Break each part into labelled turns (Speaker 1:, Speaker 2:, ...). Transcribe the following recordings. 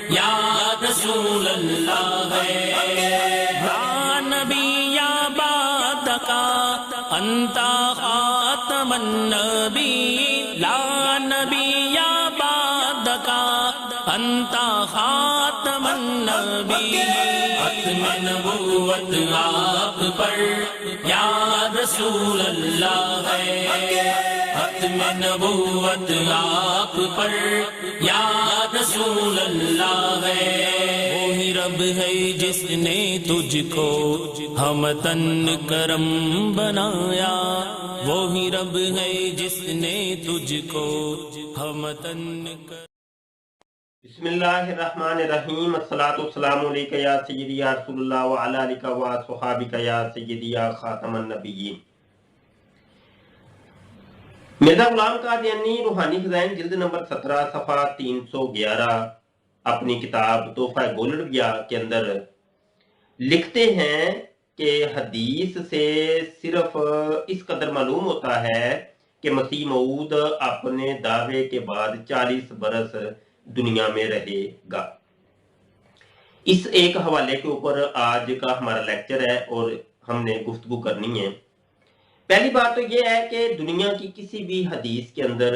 Speaker 1: یا رسول اللہ ہے، یا نبی یا بعد کا انت خاتم النبی، لا نبی یا بعد کا انت خاتم النبی، ختم نبوت آپ پر یا رسول اللہ ہے، ختم نبوت آپ پر یا رسول اللہ ہے، وہی رب ہے جس نے تجھ کو ہمتن کرم بنایا، وہی رب ہے جس نے تجھ کو ہمتن کرم۔
Speaker 2: بسم اللہ الرحمن الرحیم، الصلاۃ والسلام علیکہ یا سیدی یا رسول اللہ وعلی آلہ و صحابہ یا سیدی یا خاتم النبیین۔ مرزا غلام قادیانی روحانی خزائن جلد نمبر 17 صفحہ 311 اپنی کتاب تحفہ گولڈیا کے اندر لکھتے ہیں کہ حدیث سے صرف اس قدر معلوم ہوتا ہے کہ مسیح موعود اپنے دعوے کے بعد 40 برس دنیا میں رہے گا۔ اس ایک حوالے کے اوپر آج کا ہمارا لیکچر ہے اور ہم نے گفتگو کرنی ہے۔ پہلی بات تو یہ ہے کہ دنیا کی کسی بھی حدیث کے اندر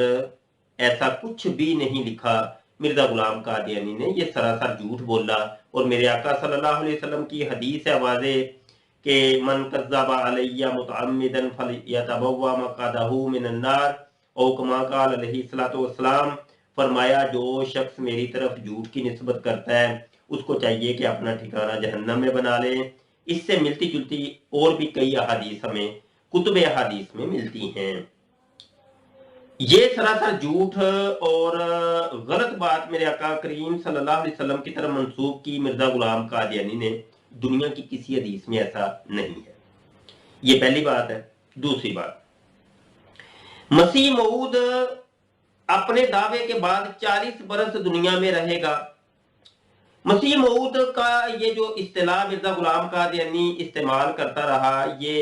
Speaker 2: ایسا کچھ بھی نہیں لکھا مرزا غلام قادیانی نے، یہ سراسر جھوٹ بولا، اور میرے آقا صلی اللہ علیہ وسلم کی حدیث ہے واضح کہ من کذب علی متعمدا فلیتبوأ مقعدہ من النار، او کما قال علیہ الصلوۃ والسلام، فرمایا جو شخص میری طرف جھوٹ کی نسبت کرتا ہے اس کو چاہیے کہ اپنا ٹھکانہ جہنم میں بنا لے۔ اس سے ملتی جلتی اور بھی کئی احادیث ہمیں کتب احادیث میں ملتی ہیں۔ یہ سراسر جھوٹ اور غلط بات میرے آقا کریم صلی اللہ علیہ وسلم کی طرف منسوب کی مرزا غلام قادیانی نے، دنیا کی کسی حدیث میں ایسا نہیں ہے۔ یہ پہلی بات ہے۔ دوسری بات، مسیح موعود اپنے دعوے کے بعد 40 برس دنیا میں رہے گا۔ مسیح موعود کا یہ جو اصطلاح مرزا غلام قادیانی استعمال کرتا رہا، یہ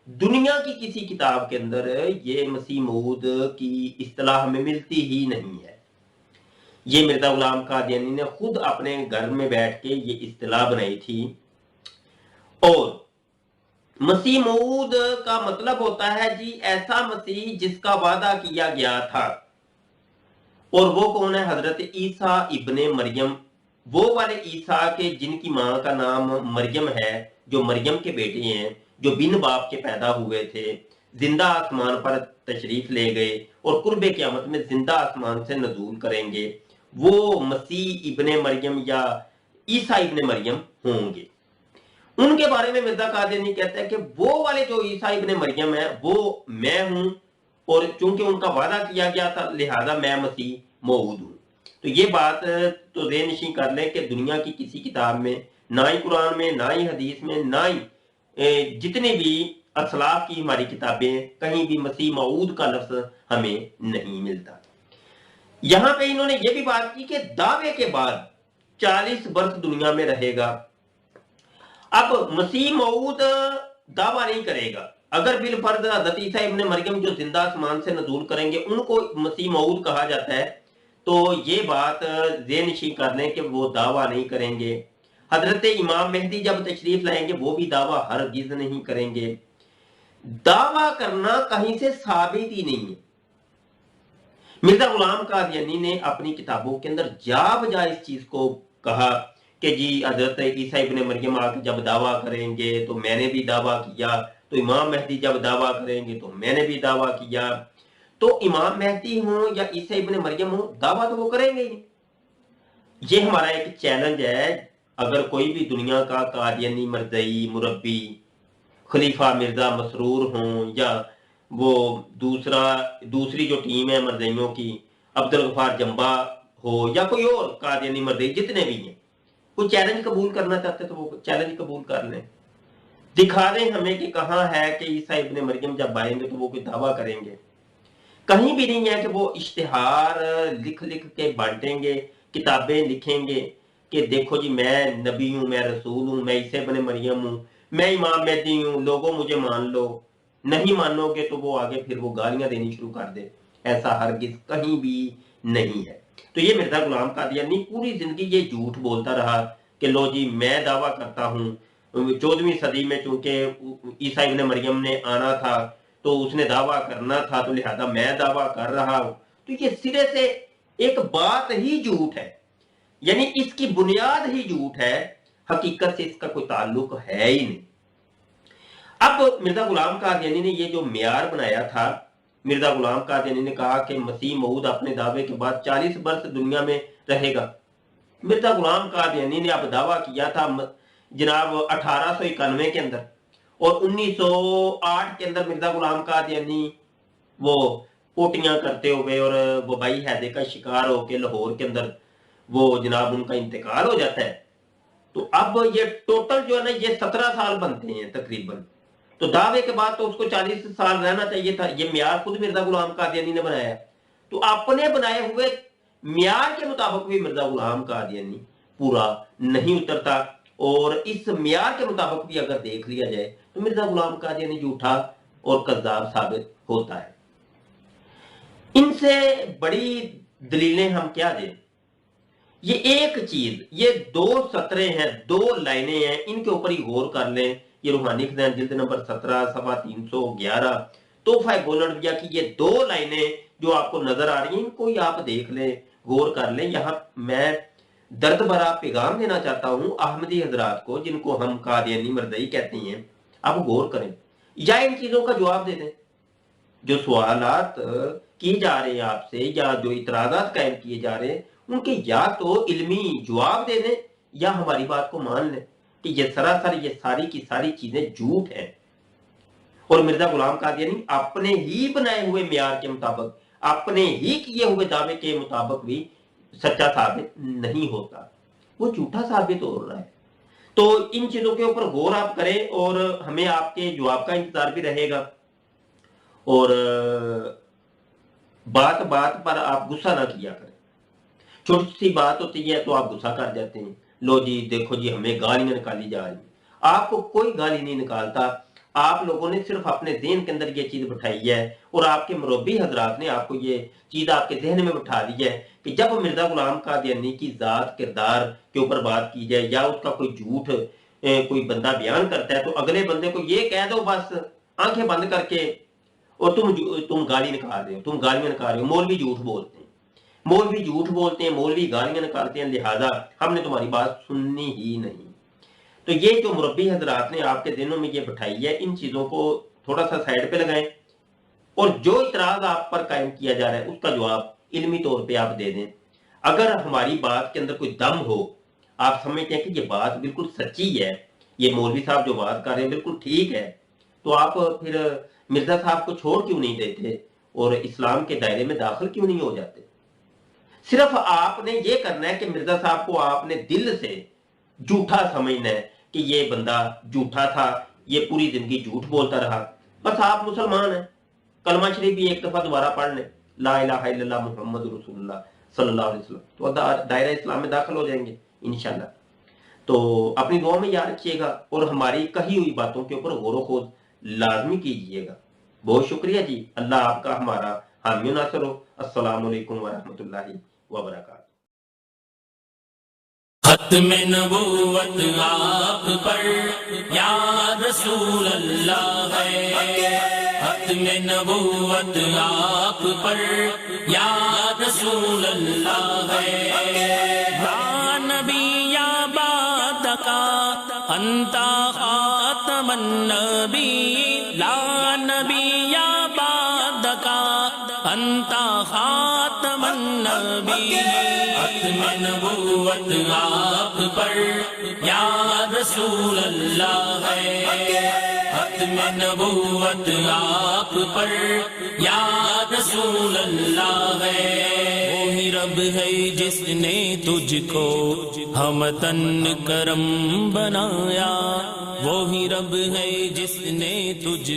Speaker 2: دنیا کی کسی کتاب کے اندر یہ مسیح موعود کی اصطلاح ہمیں ملتی ہی نہیں ہے۔ یہ مرزا غلام قادیانی نے خود اپنے گھر میں بیٹھ کے یہ اصطلاح بنائی تھی، اور مسیح موعود کا مطلب ہوتا ہے جی ایسا مسیح جس کا وعدہ کیا گیا تھا، اور وہ کون ہے؟ حضرت عیسیٰ ابن مریم، وہ والے عیسیٰ کے جن کی ماں کا نام مریم ہے، جو مریم کے بیٹے ہیں، جو بن باپ کے پیدا ہوئے تھے، زندہ آسمان پر تشریف لے گئے اور قرب قیامت میں زندہ آسمان سے نزول کریں گے، وہ مسیح ابن مریم یا عیسیٰ ابن مریم ہوں گے۔ ان کے بارے میں مرزا قادیانی کہتا ہے کہ وہ والے جو عیسیٰ ابن مریم ہے وہ میں ہوں، اور چونکہ ان کا وعدہ کیا گیا تھا لہذا میں مسیح موعود ہوں۔ تو یہ بات تو ذہن نشین کر لیں کہ دنیا کی کسی کتاب میں، نہ ہی قرآن میں، نہ ہی حدیث میں، نہ ہی جتنے بھی اسلاف کی ہماری کتابیں، کہیں بھی مسیح موعود کا لفظ ہمیں نہیں ملتا۔ یہاں پہ انہوں نے یہ بھی بات کی کہ دعوے کے بعد 40 برس دنیا میں رہے گا۔ اب مسیح موعود دعویٰ نہیں کرے گا، اگر بالفرض حضرت عیسیٰ ابن مریم جو زندہ آسمان سے نزول کریں گے ان کو مسیح موعود کہا جاتا ہے، تو یہ بات ذہن نشین کر لیں کہ وہ دعویٰ نہیں کریں گے۔ حضرت امام مہدی جب تشریف لائیں گے وہ بھی دعویٰ ہرگز نہیں کریں گے۔ دعویٰ کرنا کہیں سے ثابت ہی نہیں ہے۔ مرزا غلام قادیانی نے اپنی کتابوں کے اندر جا بجا اس چیز کو کہا کہ جی حضرت عیسیٰ ابن مریم آ کے جب دعویٰ کریں گے تو میں نے بھی دعویٰ کیا، تو امام مہدی جب دعویٰ کریں گے تو میں نے بھی دعویٰ کیا۔ تو امام مہدی ہوں یا عیسیٰ ابن مریم ہوں، دعویٰ تو وہ کریں گے ہی۔ یہ ہمارا ایک چیلنج ہے، اگر کوئی بھی دنیا کا قادیانی مرزائی مربی خلیفہ مرزا مسرور ہوں، یا وہ دوسری جو ٹیم ہے مرزائیوں کی عبدالغفار جنبا ہو، یا کوئی اور قادیانی مرزائی جتنے بھی ہیں، کوئی چیلنج قبول کرنا چاہتے تو وہ چیلنج قبول کر لیں، دکھا دیں ہمیں کہ کہاں ہے کہ عیسیٰ ابن مریم جب آئیں گے تو وہ کوئی دعویٰ کریں گے۔ کہیں بھی نہیں ہے کہ وہ اشتہار لکھ کے بانٹیں گے، کتابیں لکھیں گے کہ دیکھو جی میں نبی ہوں، میں رسول ہوں، میں عیسیٰ ابن مریم ہوں، میں امام مہدی ہوں، لوگوں مجھے مان لو۔ نہیں مانو گے تو وہ آگے پھر وہ گالیاں دینی شروع کر دے۔ ایسا ہرگز کہیں بھی نہیں ہے۔ تو یہ مرزا غلام قادیانی پوری زندگی یہ جھوٹ بولتا رہا کہ لو جی میں دعویٰ کرتا ہوں 14ویں صدی میں چونکہ عیسیٰ ابن مریم نے آنا تھا تو اس نے دعویٰ کرنا تھا تو لہذا میں دعویٰ کر رہا ہوں. تو یہ سرے سے ایک بات ہی جھوٹ ہے، یعنی اس کی بنیاد ہی جھوٹ ہے، حقیقت سے اس کا کوئی تعلق ہے ہی نہیں. اب مرزا غلام قادیانی نے یہ جو معیار بنایا تھا، مرزا غلام قادیانی نے کہا کہ مسیح موعود اپنے دعوے کے بعد 40 برس دنیا میں رہے گا. مرزا غلام قادیانی نے اب دعویٰ کیا تھا جناب 1891 کے اندر، اور 1908 کے اندر مرزا غلام قادیانی وہ پوٹیاں کرتے ہوئے اور وبائی ہیضے کا شکار ہو کے لاہور کے اندر وہ جناب ان کا انتقال ہو جاتا ہے. تو اب یہ ٹوٹل جو ہے نا یہ 17 سال بنتے ہیں تقریباً. تو دعوے کے بعد تو اس کو 40 سال رہنا چاہیے تھا. یہ معیار خود مرزا غلام قادیانی نے بنایا. تو اپنے بنائے ہوئے معیار کے مطابق بھی مرزا غلام قادیانی پورا نہیں اترتا، اور اس معیار کے مطابق بھی اگر دیکھ لیا جائے تو مرزا غلام قادیانی جھوٹا اور کذاب ثابت ہوتا ہے. ان سے بڑی دلیلیں ہم کیا دیں؟ یہ ایک چیز، یہ 2 سطریں ہیں، 2 لائنیں ہیں، ان کے اوپر ہی غور کر لیں. یہ روحانی خزائن جلد نمبر 17 صفحہ 311 تحفہ گولڈویہ کی یہ 2 لائنیں جو آپ کو نظر آ رہی ہیں، ان کو ہی آپ دیکھ لیں، غور کر لیں. یہاں میں درد بھرا پیغام دینا چاہتا ہوں احمدی حضرات کو جن کو ہم قادیانی مرزائی کہتے ہیں. آپ غور کریں یا ان چیزوں کا جواب دے دیں. جو سوالات کیے جا رہے ہیں آپ سے یا جو اعتراضات قائم کیے جا رہے ہیں ان کے یا تو علمی جواب دے دیں یا ہماری بات کو مان لیں کہ یہ سراسر یہ ساری کی ساری چیزیں جھوٹ ہیں. اور مرزا غلام قادیانی اپنے ہی بنائے ہوئے معیار کے مطابق، اپنے ہی کیے ہوئے دعوے کے مطابق بھی سچا ثابت نہیں ہوتا، وہ جھوٹا ثابت ہو رہا ہے. تو ان چیزوں کے اوپر غور آپ کریں اور ہمیں آپ کے جواب کا انتظار بھی رہے گا. اور بات بات پر آپ غصہ نہ کیا کریں. چھوٹی سی بات ہوتی ہے تو آپ غصہ کر جاتے ہیں، لو جی دیکھو جی ہمیں گالیاں نکالی جا رہی ہیں. آپ کو کوئی گالی نہیں نکالتا، آپ لوگوں نے صرف اپنے ذہن کے اندر یہ چیز بٹھائی ہے، اور آپ کے مربی حضرات نے آپ کو یہ چیز آپ کے ذہن میں بٹھا دی ہے کہ جب مرزا غلام قادیانی کی ذات کردار کے اوپر بات کی جائے یا اس کا کوئی جھوٹ کوئی بندہ بیان کرتا ہے تو اگلے بندے کو یہ کہہ دو بس آنکھیں بند کر کے، اور تم گالی نکال رہے ہو، تم گالیاں نکال رہے ہو، مولوی جھوٹ بولتے ہیں، مولوی جھوٹ بولتے ہیں، مولوی گالیاں نکالتے ہیں، لہذا ہم نے تمہاری بات سننی ہی نہیں. تو یہ جو مربی حضرات نے آپ کے دنوں میں یہ بٹھائی ہے، ان چیزوں کو تھوڑا سا سائڈ پہ لگائیں، اور جو اعتراض آپ پر قائم کیا جا رہا ہے اس کا جواب علمی طور پہ آپ دے دیں. اگر ہماری بات کے اندر کوئی دم ہو، آپ سمجھتے ہیں کہ یہ بات بالکل سچی ہے، یہ مولوی صاحب جو بات کر رہے ہیں بالکل ٹھیک ہے، تو آپ پھر مرزا صاحب کو چھوڑ کیوں نہیں دیتے اور اسلام کے دائرے میں داخل کیوں نہیں ہو جاتے؟ صرف آپ نے یہ کرنا ہے کہ مرزا صاحب کو آپ نے دل سے جھوٹا سمجھنا ہے کہ یہ بندہ جھوٹا تھا، یہ پوری زندگی جھوٹ بولتا رہا، بس آپ مسلمان ہیں. کلمہ شریف بھی ایک دفعہ دوبارہ پڑھ لیں، لا الہ الا اللہ محمد رسول اللہ صلی اللہ علیہ وسلم، تو دائرہ اسلام میں داخل ہو جائیں گے انشاءاللہ. تو اپنی دعا میں یاد رکھیے گا اور ہماری کہی ہوئی باتوں کے اوپر غور و خوض لازمی کیجیے گا. بہت شکریہ جی. اللہ آپ کا ہمارا حامی و ناصر ہو. السلام علیکم ورحمۃ اللہ وبرکاتہ.
Speaker 1: ختم نبوت آپ پر یا رسول اللہ ہے، ختم نبوت آپ پر یا رسول اللہ ہے. یا نبی یا بعد کا انت خاتم النبی، لا نبی یا بعد کا انت خاتم النبی. ختم نبوت آپ پر یا رسول اللہ ہے، ختم نبوت آپ پر یا رسول اللہ ہے. وہی رب ہے جس نے تجھ کو ہمتن کرم بنایا، وہی رب ہے جس نے تجھ